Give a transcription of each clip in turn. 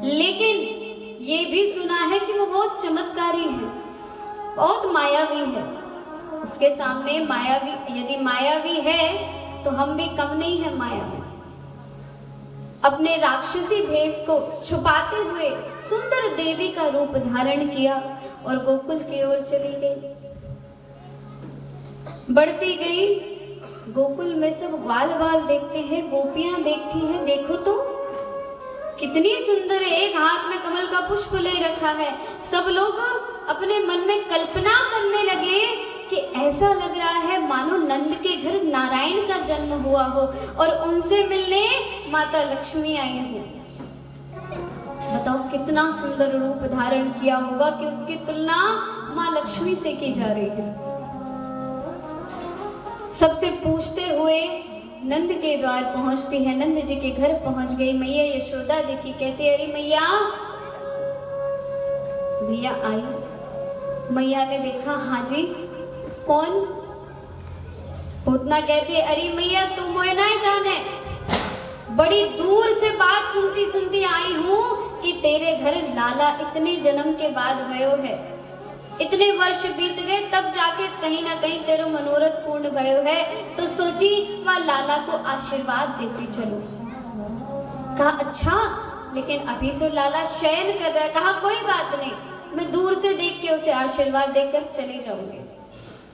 लेकिन ये भी सुना है कि वो बहुत चमत्कारी है, बहुत मायावी है। उसके सामने मायावी, यदि मायावी है तो हम भी कम नहीं है मायावी। अपने राक्षसी भेष को छुपाते हुए सुंदर देवी का रूप धारण किया और गोकुल की ओर चली गई। बढ़ती गई, गोकुल में सब ग्वाल बाल देखते हैं, गोपियां देखती हैं, देखो तो कितनी सुंदर है, एक हाथ में कमल का पुष्प ले रखा है। सब लोग अपने मन में कल्पना करने लगे कि ऐसा लग रहा है मानो नंद के घर नारायण का जन्म हुआ हो और उनसे मिलने माता लक्ष्मी आई हैं। बताओ कितना सुंदर रूप धारण किया होगा कि उसकी तुलना माँ लक्ष्मी से की जा रही है। सबसे पूछते हुए नंद के द्वार पहुंचती है, नंद जी के घर पहुंच गई। मैया यशोदा देखी, कहती अरे मैया, भैया आई। मैया ने देखा, हाँ जी कौन? पूतना कहती अरे मैया तुम मोए ना जाने, बड़ी दूर से बात सुनती सुनती आई हूँ कि तेरे घर लाला इतने जन्म के बाद भयो है, इतने वर्ष बीत गए तब जाके कहीं ना कहीं तेरा मनोरथ पूर्ण भयो है, तो सोची वह लाला को आशीर्वाद देती चलो। कहा अच्छा, लेकिन अभी तो लाला शयन कर रहा है। कहा कोई बात नहीं, मैं दूर से देख के उसे आशीर्वाद देकर चली जाऊंगी।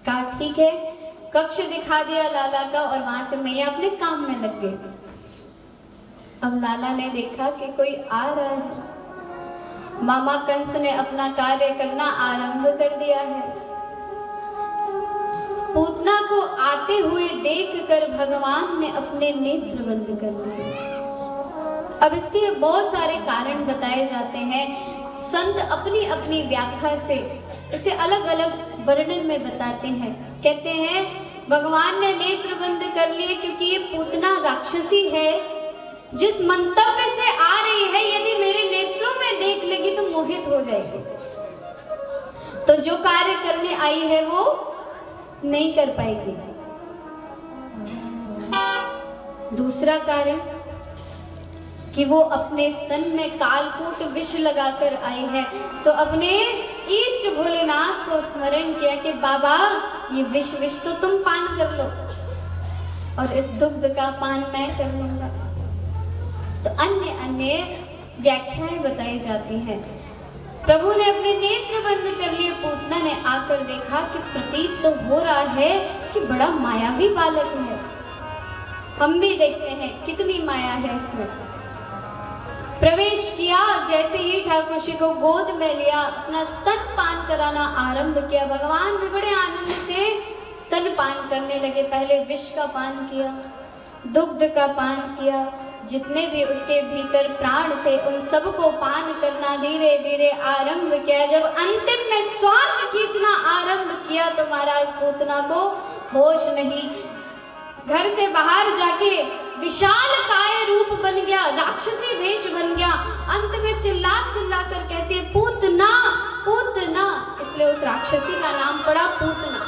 कहा ठीक है। कक्ष दिखा दिया लाला का और वहां से मैया अपने काम में लग गई। अब लाला ने देखा कि कोई आ रहा है। मामा कंस ने अपना कार्य करना आरंभ कर दिया है। पूतना को आते हुए देखकर भगवान ने अपने नेत्र बंद कर लिए। अब इसके बहुत सारे कारण बताए जाते हैं। संत अपनी अपनी व्याख्या से इसे अलग अलग वर्णन में बताते हैं। कहते हैं भगवान ने नेत्र बंद कर लिए क्योंकि ये पूतना राक्षसी है, जिस मंतव्य से आ रही है यदि मेरे नेत्रों में देख लेगी तो मोहित हो जाएगी, तो जो कार्य करने आई है वो नहीं कर पाएगी। दूसरा कारण कि वो अपने स्तन में कालकूट विष लगाकर आई है, तो अपने इष्ट भोलेनाथ को स्मरण किया कि बाबा ये विष तो तुम पान कर लो और इस दुग्ध का पान मैं कर लूंगा। तो अन्य अन्य व्याख्याएं बताई जाती हैं। प्रभु ने अपने नेत्र बंद कर लिए। पूतना ने आकर देखा कि प्रतीत तो हो रहा है कि बड़ा मायावी बालक है। हम भी देखते हैं कितनी माया है इसमें। प्रवेश किया, जैसे ही ठाकुर जी को गोद में लिया, अपना स्तन पान कराना आरंभ किया। भगवान भी बड़े आनंद से स्तन पान करने लगे। पहले विष का पान किया, दुग्ध का पान किया, जितने भी उसके भीतर प्राण थे उन सबको पान करना धीरे धीरे आरंभ किया। जब अंतिम में श्वास खींचना आरंभ किया तो महाराज पूतना को होश नहीं। घर से बाहर जाके विशाल काय रूप बन गया, राक्षसी वेश बन गया। अंत में चिल्ला चिल्ला कर कहते हैं पूतना पूतना, इसलिए उस राक्षसी का नाम पड़ा पूतना।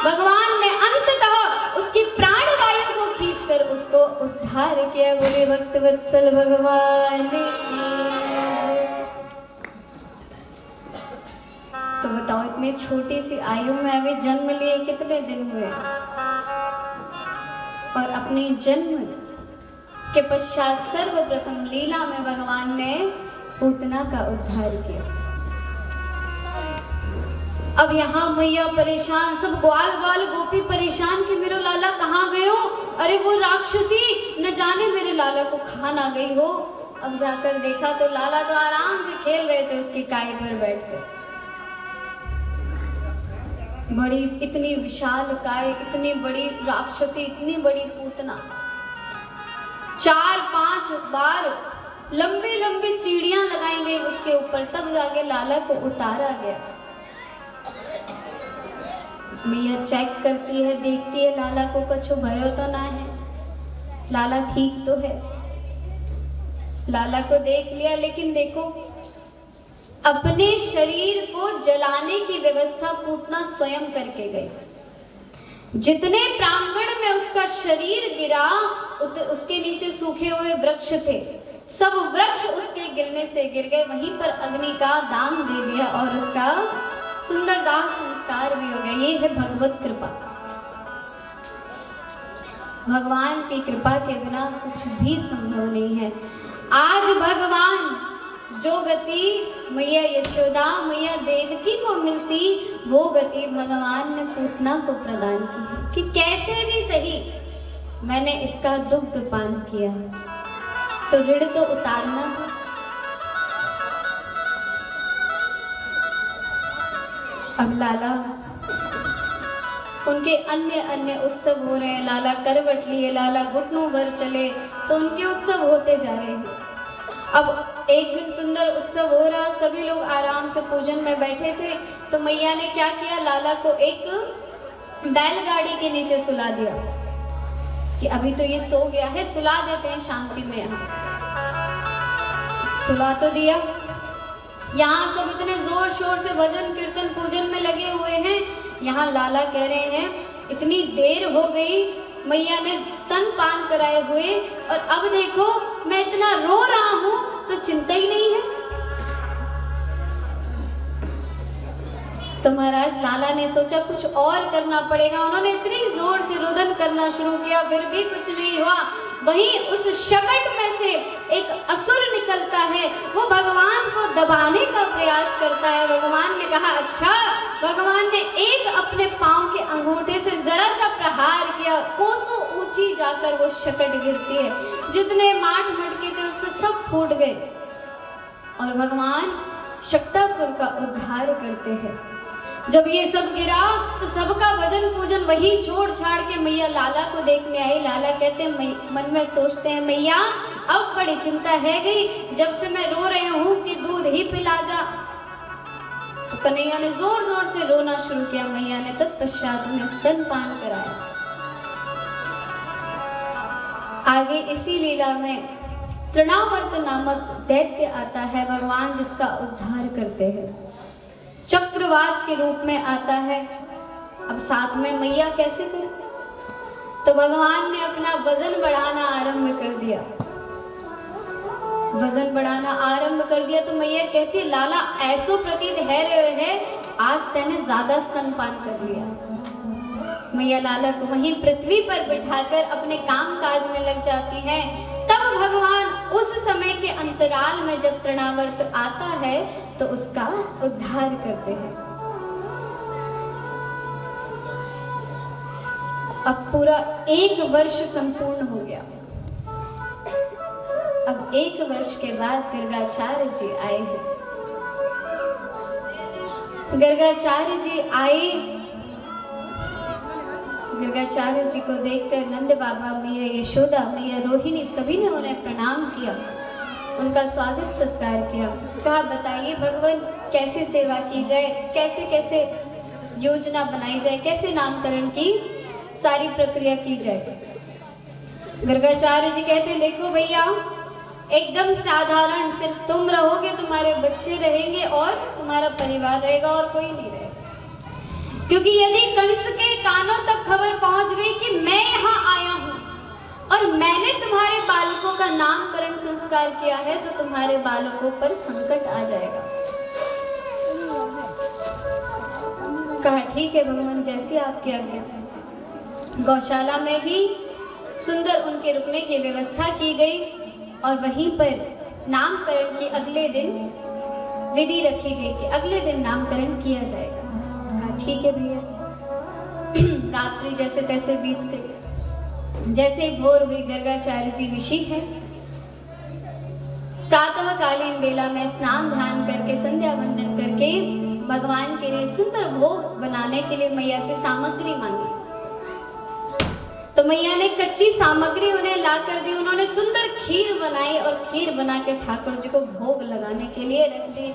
भगवान ने अंततः उसकी प्राण वायु को खींचकर उसको उद्धार किया। बोले भक्त वत्सल भगवान की। तो बताओ इतनी छोटी सी आयु में अभी जन्म लिए कितने दिन हुए, और अपने जन्म के पश्चात सर्वप्रथम लीला में भगवान ने पूतना का उद्धार किया। अब यहाँ मैया परेशान, सब ग्वाल बाल गोपी परेशान कि मेरे लाला कहाँ गए हो? अरे वो राक्षसी न जाने मेरे लाला को खा ना गई हो। अब जाकर देखा तो लाला तो आराम से खेल रहे थे उसकी काई पर बैठकर। बड़ी इतनी विशाल काय, इतनी बड़ी राक्षसी, इतनी बड़ी पूतना। 4-5 बार लंबी लंबी सीढ़ियां लगाई गई उसके ऊपर, तब जाके लाला को उतारा गया। मैया चेक करती है, देखती है लाला को कछु भयो तो ना है, लाला ठीक तो है। लाला को देख लिया, लेकिन देखो अपने शरीर को जलाने की व्यवस्था पूतना स्वयं करके गई। जितने प्रांगण में उसका शरीर गिरा उसके नीचे सूखे हुए वृक्ष थे, सब वृक्ष उसके गिरने से गिर गए, वहीं पर अग्नि का दान दे दिया और उसका सुंदर दाह संस्कार भी हो गया। ये है भगवत कृपा। भगवान की कृपा के बिना कुछ भी संभव नहीं है। आज भगवान जो गति मैया यशोदा मैया देवकी को मिलती, वो गति भगवान ने पूतना को प्रदान की है कि कैसे भी सही मैंने इसका दुग्ध पान किया तो ऋण तो उतारना था। अब लाला उनके अन्य अन्य उत्सव हो रहे हैं। लाला करवट लिए, लाला घुटनों भर चले, तो उनके उत्सव होते जा रहे हैं। अब एक दिन सुंदर उत्सव हो रहा, सभी लोग आराम से पूजन में बैठे थे, तो मैया ने क्या किया, लाला को एक बैलगाड़ी के नीचे सुला दिया कि अभी तो ये सो गया है, सुला देते हैं शांति में। यहाँ सुला तो दिया। यहाँ सब इतने जोर शोर से भजन कीर्तन पूजन में लगे हुए हैं। यहाँ लाला कह रहे हैं इतनी देर हो गई, मैया ने स्तन पान कराए हुए, और अब देखो मैं इतना रो रहा हूं तो चिंता ही नहीं है। तो महाराज लाला ने सोचा कुछ और करना पड़ेगा। उन्होंने इतनी जोर से रुदन करना शुरू किया, फिर भी कुछ नहीं हुआ। वहीं उस शकट में से एक असुर निकलता है, वो भगवान को दबाने का प्रयास करता है। भगवान ने कहा अच्छा, भगवान ने एक अपने पांव के अंगूठे से जरा सा प्रहार किया, कोसों ऊंची जाकर वो शकट गिरती है। जितने माठ मटके थे उसमें सब फूट गए और भगवान शक्तासुर का उद्धार करते हैं। जब ये सब गिरा तो सबका भजन पूजन वही छोड़ छाड़ के मैया लाला को देखने आई। लाला कहते हैं, मन में सोचते हैं मैया अब बड़ी चिंता है गई, जब से मैं रो रहे हूँ कि दूध ही पिला जा। तो कन्हैया ने जोर जोर से रोना शुरू किया। मैया ने तत्पश्चात उन्हें स्तनपान कराया। आगे इसी लीला में तृणावर्त नामक दैत्य आता है, भगवान जिसका उद्धार करते हैं। चक्रवात के रूप में आता है। अब साथ में मैया कैसे करे, तो भगवान ने अपना वजन बढ़ाना आरंभ कर दिया। वजन बढ़ाना आरंभ कर दिया तो मैया कहती है लाला ऐसो प्रतीत है रहे है, आज तैने ज्यादा स्तनपान कर लिया। मैया लाला को वहीं पृथ्वी पर बिठाकर अपने काम काज में लग जाती हैं। तब भगवान उस समय के अंतराल में जब तृणावर्त आता है तो उसका उद्धार करते हैं। अब पूरा 1 वर्ष संपूर्ण हो गया। अब 1 वर्ष के बाद गर्गाचार्य जी आए हैं। गर्गाचार्य जी आए, गर्गाचार्य जी को देखकर नंद बाबा, मैया यशोदा, मैया रोहिणी सभी ने उन्हें प्रणाम किया, उनका स्वागत सत्कार किया। कहा बताइए भगवान कैसे सेवा की जाए, कैसे कैसे योजना बनाई जाए, कैसे नामकरण की सारी प्रक्रिया की जाए। गर्गाचार्य जी कहते हैं देखो भैया एकदम साधारण, सिर्फ तुम रहोगे, तुम्हारे बच्चे रहेंगे और तुम्हारा परिवार रहेगा और कोई नहीं रहेगा। क्योंकि यदि कंस के कानों तक खबर पहुंच गई कि मैं यहाँ आया हूँ और मैंने तुम्हारे बालकों का नामकरण संस्कार किया है तो तुम्हारे बालकों पर संकट आ जाएगा। कहा ठीक है भगवान, जैसी आपकी आज्ञा। गौशाला में भी सुंदर उनके रुकने की व्यवस्था की गई और वहीं पर नामकरण के अगले दिन विधि रखी गई कि अगले दिन नामकरण किया जाएगा। ठीक है भैया। रात्रि जैसे तैसे बीत गई। जैसे भोर हुई गर्गाचार्य जी ऋषि है, प्रातःकालीन बेला में स्नान ध्यान करके संध्या वंदन करके भगवान के लिए सुंदर भोग बनाने के लिए मैया से सामग्री मांगी। तो मैया ने कच्ची सामग्री उन्हें ला कर दी। उन्होंने सुंदर खीर बनाई और खीर बना के ठाकुर जी को भोग लगाने के लिए रख दी।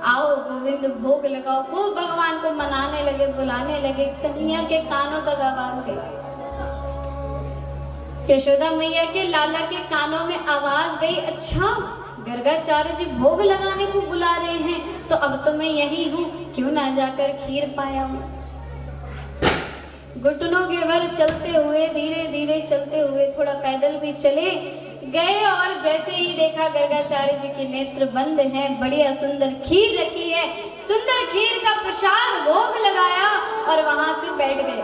आओ गोविंद भोग लगाओ। वो भगवान को मनाने लगे, बुलाने लगे। कन्हैया के कानों तक आवाज गई, यशोदा मैया के लाला के कानों में आवाज गई, अच्छा गर्गाचार्य जी भोग लगाने को बुला रहे हैं तो अब तो मैं यही हूँ, क्यों ना जाकर खीर पाया हूँ। घुटनों के भर चलते हुए, धीरे धीरे चलते हुए, थोड़ा पैदल भी चले, गए और जैसे ही देखा गर्गाचार्य जी के नेत्र बंद हैं, बढ़िया सुंदर खीर रखी है, सुंदर खीर का प्रसाद भोग लगाया और वहां से बैठ गए।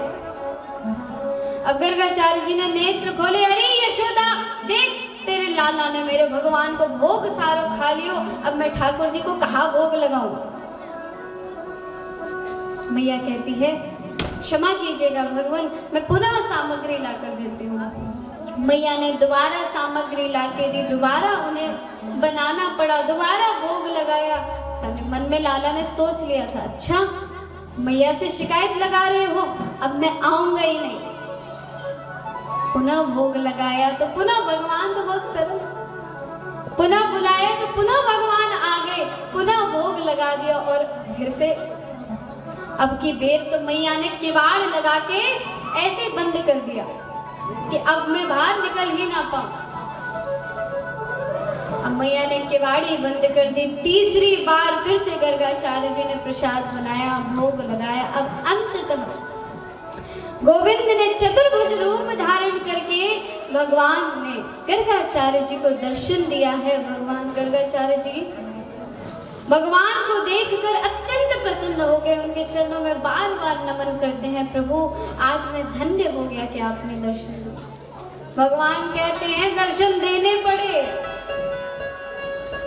अब गर्गाचार्य जी ने नेत्र खोले, अरे यशोदा देख तेरे लाला ने मेरे भगवान को भोग सारो खा लियो, अब मैं ठाकुर जी को कहाँ भोग लगाऊं। मैया कहती है क्षमा कीजिएगा भगवान, मैं पुनः सामग्री लाकर देती हूँ। मैया ने दोबारा सामग्री लाके दी, दोबारा उन्हें बनाना पड़ा, दोबारा भोग लगाया। मन में लाला ने सोच लिया था, अच्छा मैया से शिकायत लगा रहे हो, अब मैं आऊंगा ही नहीं। पुनः भोग लगाया तो पुनः भगवान तो बहुत सरल, पुनः बुलाया तो पुनः भगवान आ गए, पुनः भोग लगा दिया और फिर से अब की बेर तो मैया ने किवाड़ लगा के ऐसे बंद कर दिया कि अब मैं बाहर निकल ही ना पाऊं। अब मैया ने किवाड़ी बंद कर दी। तीसरी बार फिर से गर्गाचार्य जी ने प्रसाद बनाया, भोग लगाया। अब अंततः गोविंद ने चतुर्भुज रूप धारण करके भगवान ने गर्गाचार्य जी को दर्शन दिया है। भगवान गर्गाचार्य जी भगवान को देखकर अत्यंत प्रसन्न हो गए, उनके चरणों में बार बार नमन करते हैं, प्रभु आज मैं धन्य हो गया कि आपने दर्शन दिया। भगवान कहते हैं दर्शन देने पड़े,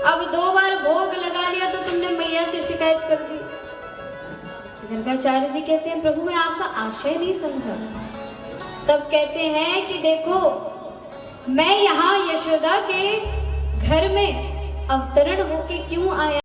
अब 2 बार भोग लगा लिया तो तुमने मैया से शिकायत कर दी। गर्गाचार्य जी कहते हैं प्रभु मैं आपका आशय नहीं समझा। तब कहते हैं कि देखो मैं यहाँ यशोदा के घर में अवतरण होके क्यों आया।